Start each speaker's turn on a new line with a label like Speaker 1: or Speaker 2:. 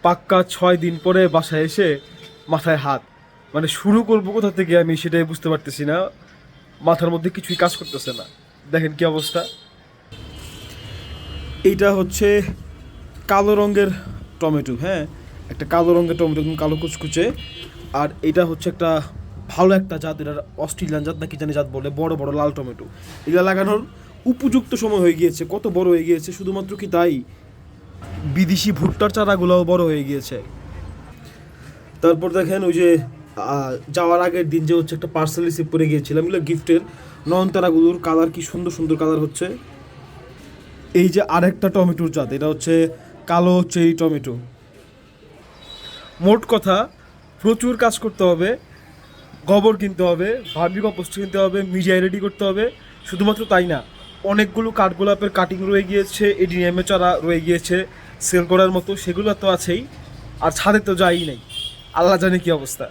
Speaker 1: পাক্কা 6 দিন পরে বাসায় এসে মাথায় হাত, মানে শুরু করবো কোথা থেকে আমি সেটাই বুঝতে পারতেছি না, মাথার মধ্যে কিছুই কাজ করতেছে না। দেখেন কি অবস্থা। এইটা হচ্ছে কালো রঙের টমেটো, হ্যাঁ, একটা কালো রঙের টমেটো, একদম কালো কুচকুচে। আর এটা হচ্ছে একটা ভালো একটা জাত, এটা অস্ট্রেলিয়ান জাত নাকি জানি জাত বলে, বড় বড় লাল টমেটো। এগুলো লাগানোর উপযুক্ত সময় হয়ে গিয়েছে, কত বড় হয়ে গিয়েছে। শুধুমাত্র কি তাই, বিদেশি ভুট্টার চারাগুলোও বড় হয়ে গিয়েছে। তারপর দেখেন ওই যে যাওয়ার আগের দিন যে হচ্ছে একটা পার্সেল রিসিভ করে গিয়েছিলাম, এগুলো গিফটের নয়নতারাগুলোর কালার কি সুন্দর সুন্দর কালার হচ্ছে। এই যে আরেকটা টমেটোর জাত, এটা হচ্ছে কালো চেরি টমেটো। মোট কথা, প্রচুর কাজ করতে হবে, গোবর কিনতে হবে, ভার্মি কম্পোস্ট কিনতে হবে, মিডিয়ায় রেডি করতে হবে। শুধুমাত্র তাই না, অনেকগুলো কাঠগোলাপের কাটিং রয়ে গিয়েছে, এডিনিয়ামের চারা রয়ে গিয়েছে সেল করার মতো, সেগুলো তো আছেই। আর ছাদে তো যাই নাই, আল্লাহ জানে কি অবস্থা।